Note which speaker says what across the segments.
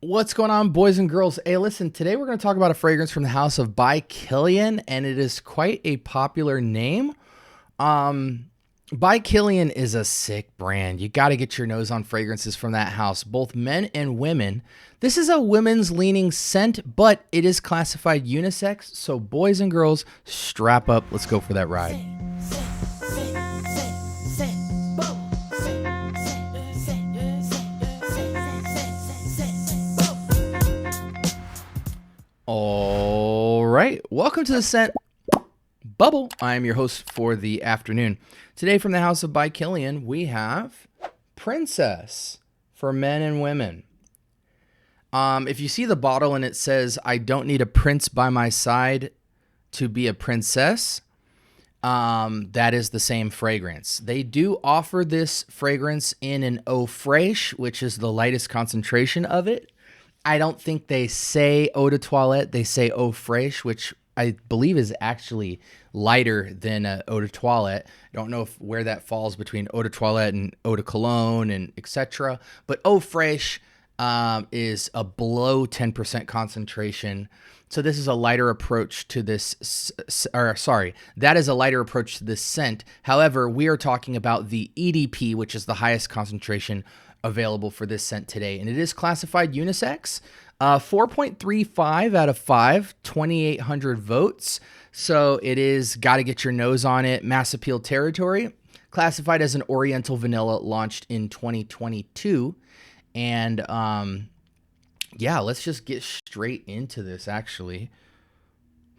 Speaker 1: What's going on, boys and girls? Hey, listen, today we're going to talk about a fragrance from the house of by Kilian, and it is quite a popular name. By Kilian is a sick brand. You got to get your nose on fragrances from that house, both men and women. This is a women's leaning scent, but it is classified unisex, so boys and girls, strap up. Let's go for that ride. All right, welcome to the scent bubble. I am your host for the afternoon. Today from the house of by Kilian, we have Princess for men and women. If you see the bottle and it says, "I don't need a prince by my side to be a princess," that is the same fragrance. They do offer this fragrance in an eau fraiche, which is the lightest concentration of it. I don't think they say eau de toilette. They say eau fraiche, which I believe is actually lighter than eau de toilette. I don't know where that falls between eau de toilette and eau de cologne and etc. But eau fraiche is a below 10% concentration. So this is a lighter approach to this, that is a lighter approach to this scent. However, we are talking about the EDP, which is the highest concentration available for this scent today, and it is classified unisex. 4.35 out of 5, 2,800 votes. So it is got to get your nose on it. Mass appeal territory. Classified as an Oriental vanilla, launched in 2022. And yeah, let's just get straight into this. Actually,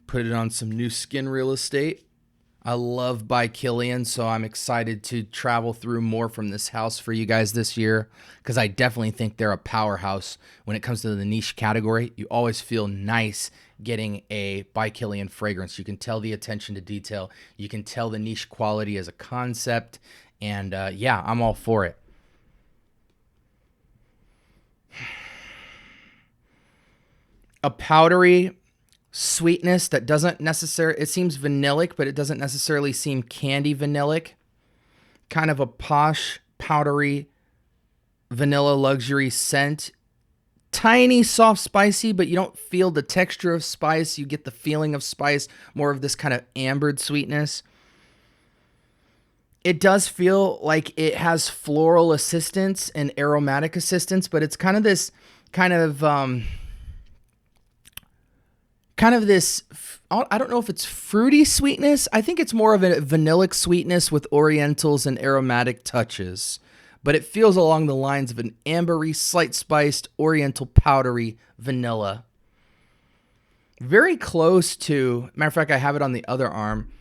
Speaker 1: put it on some new skin real estate. I love by Kilian, so I'm excited to travel through more from this house for you guys this year, because I definitely think they're a powerhouse when it comes to the niche category. You always feel nice getting a by Kilian fragrance. You can tell the attention to detail. You can tell the niche quality as a concept, and yeah, I'm all for it. A powdery sweetness that doesn't necessarily, it seems vanillic, but it doesn't necessarily seem candy vanillic. Kind of a posh, powdery, vanilla luxury scent. Tiny, soft, spicy, but you don't feel the texture of spice. You get the feeling of spice, more of this kind of ambered sweetness. It does feel like it has floral assistance and aromatic assistance, but it's kind of this this, I don't know if it's fruity sweetness. I think it's more of a vanillic sweetness with orientals and aromatic touches. But it feels along the lines of an ambery, slight spiced, oriental, powdery vanilla. Very close to, matter of fact, I have it on the other arm.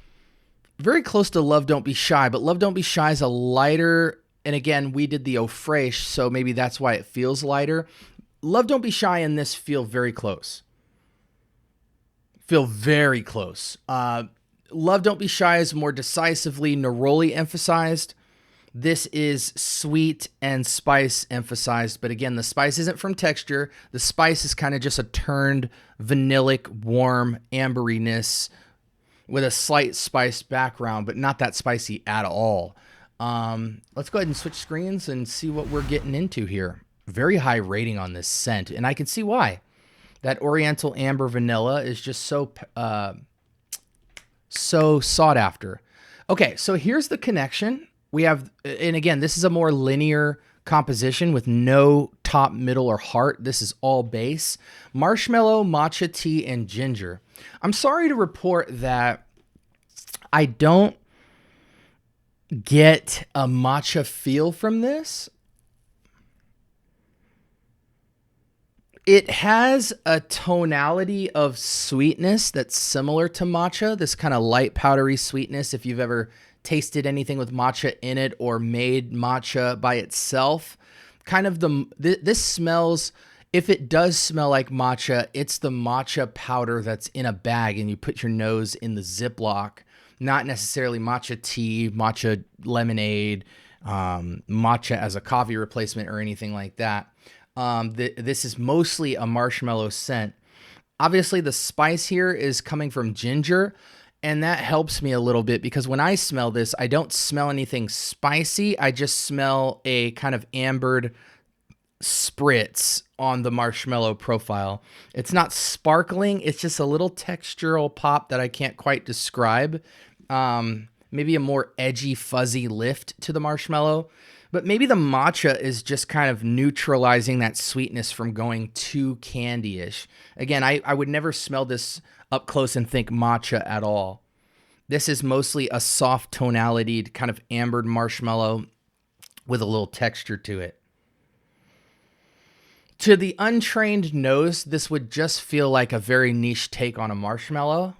Speaker 1: Very close to Love Don't Be Shy, but Love Don't Be Shy is a lighter, and again, we did the eau fraiche, so maybe that's why it feels lighter. Love Don't Be Shy and this feel very close. Feel very close. Love Don't Be Shy is more decisively neroli emphasized. This is sweet and spice emphasized, but again, the spice isn't from texture. The spice is kind of just a turned vanillic, warm amberiness with a slight spice background, but not that spicy at all. Let's go ahead and switch screens and see what we're getting into here. Very high rating on this scent, and I can see why. That Oriental Amber Vanilla is just so sought after. Okay, so here's the connection. We have, and again, this is a more linear composition with no top, middle, or heart. This is all base. Marshmallow, matcha tea, and ginger. I'm sorry to report that I don't get a matcha feel from this. It has a tonality of sweetness that's similar to matcha, this kind of light powdery sweetness. If you've ever tasted anything with matcha in it or made matcha by itself, kind of this smells, if it does smell like matcha, it's the matcha powder that's in a bag and you put your nose in the Ziploc, not necessarily matcha tea, matcha lemonade, matcha as a coffee replacement or anything like that. This is mostly a marshmallow scent. Obviously, the spice here is coming from ginger, and that helps me a little bit because when I smell this, I don't smell anything spicy. I just smell a kind of ambered spritz on the marshmallow profile. It's not sparkling. It's just a little textural pop that I can't quite describe. Maybe a more edgy, fuzzy lift to the marshmallow. But maybe the matcha is just kind of neutralizing that sweetness from going too candy-ish. Again, I would never smell this up close and think matcha at all. This is mostly a soft tonality, kind of ambered marshmallow with a little texture to it. To the untrained nose, this would just feel like a very niche take on a marshmallow.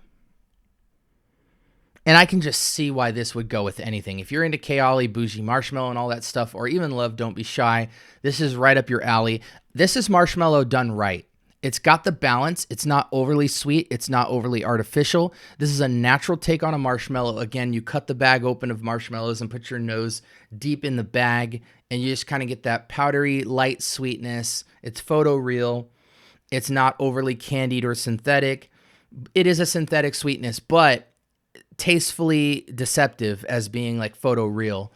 Speaker 1: And I can just see why this would go with anything. If you're into Kayali, bougie marshmallow and all that stuff, or even love Don't Be Shy, this is right up your alley. This is marshmallow done right. It's got the balance. It's not overly sweet. It's not overly artificial. This is a natural take on a marshmallow. Again, you cut the bag open of marshmallows and put your nose deep in the bag, and you just kind of get that powdery, light sweetness. It's photoreal. It's not overly candied or synthetic. It is a synthetic sweetness, but tastefully deceptive as being like photoreal.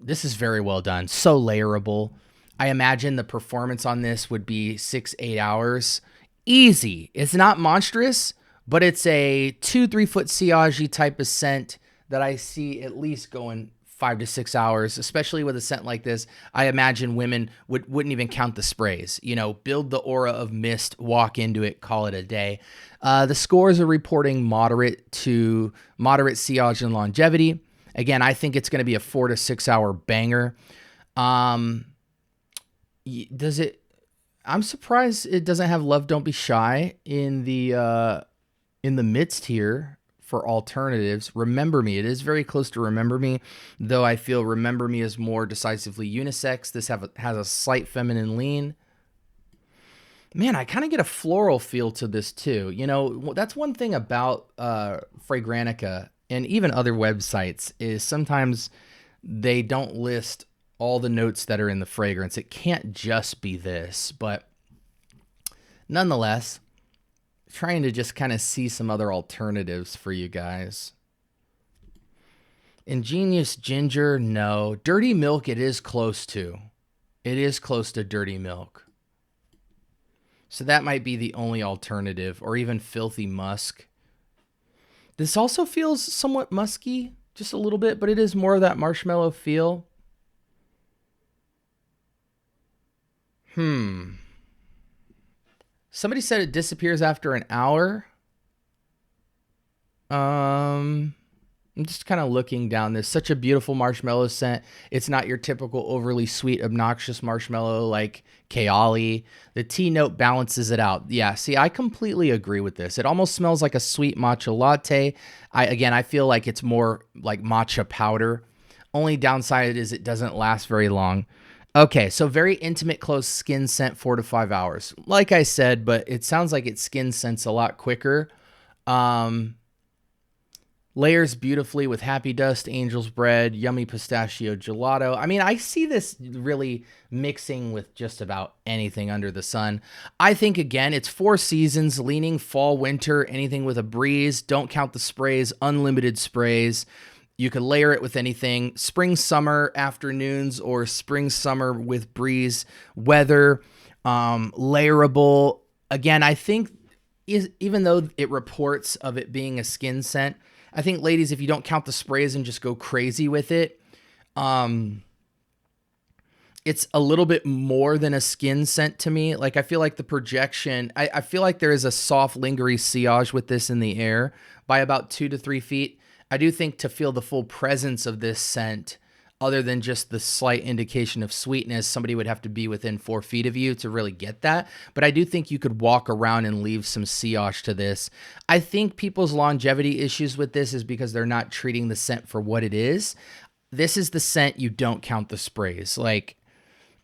Speaker 1: This is very well done. So layerable. I imagine the performance on this would be 6-8 hours. Easy. It's not monstrous, but it's a 2-3 foot sillage type of scent that I see at least going 5 to 6 hours, especially with a scent like this. I imagine women wouldn't even count the sprays. You know, build the aura of mist, walk into it, call it a day. The scores are reporting moderate to moderate sillage and longevity. Again, I think it's going to be a 4 to 6 hour banger. Does it? I'm surprised it doesn't have Love Don't Be Shy in the midst here for alternatives. Remember Me, it is very close to Remember Me, though I feel Remember Me is more decisively unisex. This has a slight feminine lean. Man, I kind of get a floral feel to this too. You know, that's one thing about Fragrantica and even other websites is sometimes they don't list all the notes that are in the fragrance. It can't just be this, but nonetheless, trying to just kind of see some other alternatives for you guys. Ingenious Ginger, no. Dirty Milk, it is close to. It is close to Dirty Milk. So that might be the only alternative, or even Filthy Musk. This also feels somewhat musky, just a little bit, but it is more of that marshmallow feel. Somebody said it disappears after an hour. I'm just kind of looking down this. Such a beautiful marshmallow scent. It's not your typical overly sweet, obnoxious marshmallow like Kayali. The tea note balances it out. Yeah, see, I completely agree with this. It almost smells like a sweet matcha latte. I feel like it's more like matcha powder. Only downside is it doesn't last very long. Okay, so very intimate, close skin scent, 4 to 5 hours. Like I said, but it sounds like it skin scents a lot quicker. Layers beautifully with Happy Dust, Angel's Bread, Yummy Pistachio Gelato. I mean, I see this really mixing with just about anything under the sun. I think, again, it's 4 seasons, leaning fall, winter, anything with a breeze. Don't count the sprays, unlimited sprays. You could layer it with anything. Spring, summer afternoons or spring, summer with breeze weather. Layerable. Again, I think even though it reports of it being a skin scent, I think, ladies, if you don't count the sprays and just go crazy with it, it's a little bit more than a skin scent to me. Like, I feel like the projection, I feel like there is a soft, lingering sillage with this in the air by about 2 to 3 feet. I do think to feel the full presence of this scent, other than just the slight indication of sweetness, somebody would have to be within 4 feet of you to really get that. But I do think you could walk around and leave some sillage to this. I think people's longevity issues with this is because they're not treating the scent for what it is. This is the scent you don't count the sprays. Like,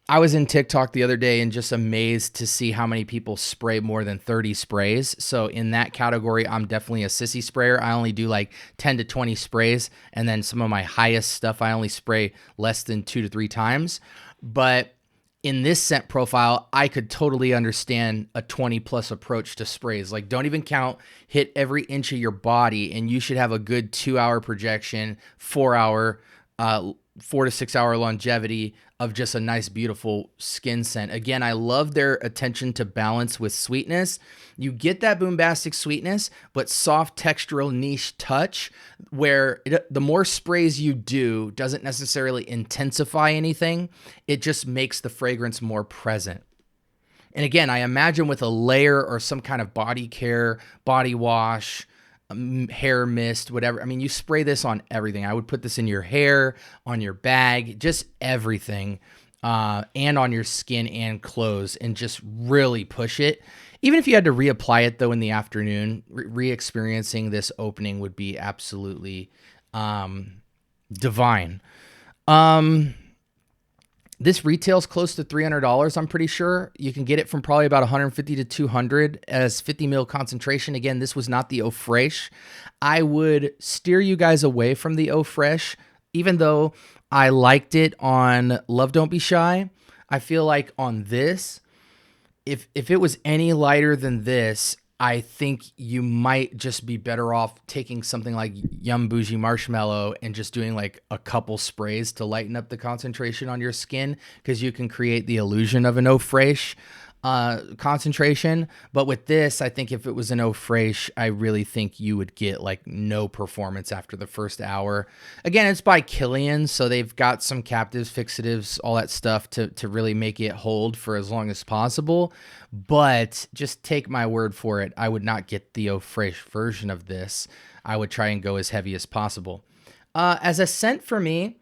Speaker 1: I was in TikTok the other day and just amazed to see how many people spray more than 30 sprays. So in that category, I'm definitely a sissy sprayer. I only do like 10 to 20 sprays. And then some of my highest stuff, I only spray less than 2 to 3 times. But in this scent profile, I could totally understand a 20 plus approach to sprays. Like, don't even count, hit every inch of your body, and you should have a good 2 hour projection, 4 to 6 hour longevity, of just a nice, beautiful skin scent. Again, I love their attention to balance with sweetness. You get that bombastic sweetness, but soft textural niche touch where the more sprays you do doesn't necessarily intensify anything. It just makes the fragrance more present. And again, I imagine with a layer or some kind of body care, body wash, hair mist, whatever. I mean, you spray this on everything. I would put this in your hair, on your bag, just everything, and on your skin and clothes, and just really push it. Even if you had to reapply it though in the afternoon, re-experiencing this opening would be absolutely divine. This retails close to $300, I'm pretty sure. You can get it from probably about 150 to 200 as 50 ml concentration. Again, this was not the Eau Fraiche. I would steer you guys away from the Eau Fraiche, even though I liked it on Love Don't Be Shy. I feel like on this, if it was any lighter than this, I think you might just be better off taking something like Yum Bougie Marshmallow and just doing like a couple sprays to lighten up the concentration on your skin, because you can create the illusion of an Eau Fraiche concentration. But with this, I think if it was an Eau Fraiche, I really think you would get like no performance after the first hour. Again, it's by Kilian, so they've got some captives, fixatives, all that stuff to really make it hold for as long as possible. But just take my word for it, I would not get the Eau Fraiche version of this. I would try and go as heavy as possible. As a scent for me,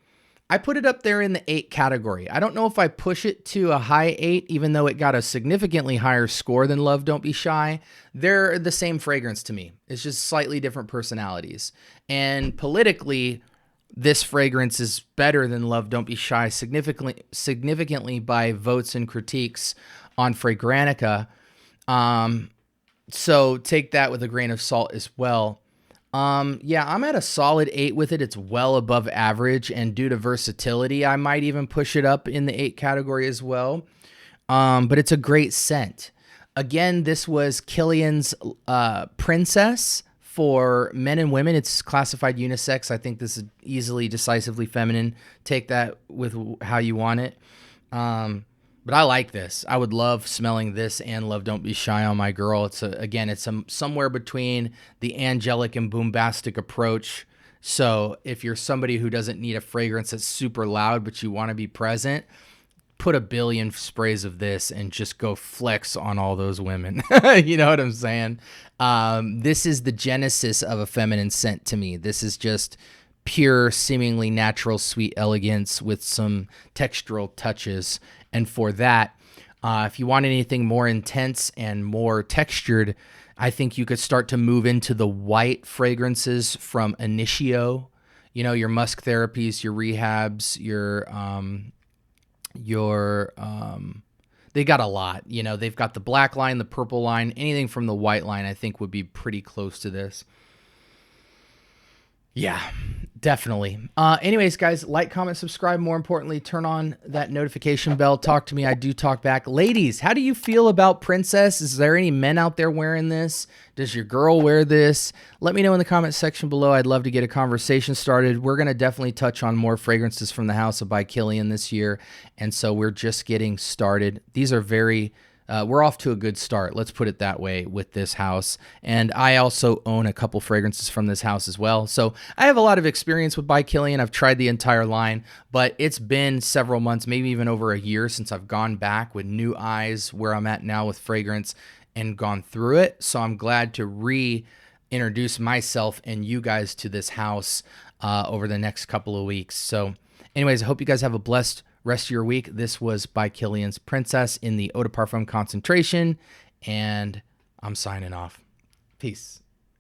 Speaker 1: I put it up there in the 8 category. I don't know if I push it to a high 8, even though it got a significantly higher score than Love Don't Be Shy. They're the same fragrance to me. It's just slightly different personalities. And politically, this fragrance is better than Love Don't Be Shy significantly by votes and critiques on Fragrantica. So take that with a grain of salt as well. Yeah, I'm at a solid 8 with it. It's well above average, and due to versatility, I might even push it up in the 8 category as well. But it's a great scent. Again, this was Kilian's Princess for men and women. It's classified unisex. I think this is easily, decisively feminine. Take that with how you want it. But I like this. I would love smelling this and Love Don't Be Shy on my girl. It's somewhere between the angelic and bombastic approach. So if you're somebody who doesn't need a fragrance that's super loud, but you want to be present, put a billion sprays of this and just go flex on all those women. You know what I'm saying? This is the genesis of a feminine scent to me. This is just pure, seemingly natural, sweet elegance with some textural touches. And for that, if you want anything more intense and more textured, I think you could start to move into the white fragrances from Initio. You know, your musk therapies, your rehabs, they got a lot. You know, they've got the black line, the purple line, anything from the white line I think would be pretty close to this. Yeah, definitely. Anyways, guys, like, comment, subscribe. More importantly, turn on that notification bell. Talk to me. I do talk back. Ladies, how do you feel about Princess? Is there any men out there wearing this? Does your girl wear this? Let me know in the comment section below. I'd love to get a conversation started. We're going to definitely touch on more fragrances from the house of by Kilian this year. And so we're just getting started. These are very... we're off to a good start, let's put it that way, with this house. And I also own a couple fragrances from this house as well. So I have a lot of experience with by Kilian. I've tried the entire line, but it's been several months, maybe even over a year, since I've gone back with new eyes where I'm at now with fragrance and gone through it. So I'm glad to reintroduce myself and you guys to this house over the next couple of weeks. So anyways, I hope you guys have a blessed rest of your week. This was by Kilian's Princess in the Eau de Parfum concentration, and I'm signing off. Peace.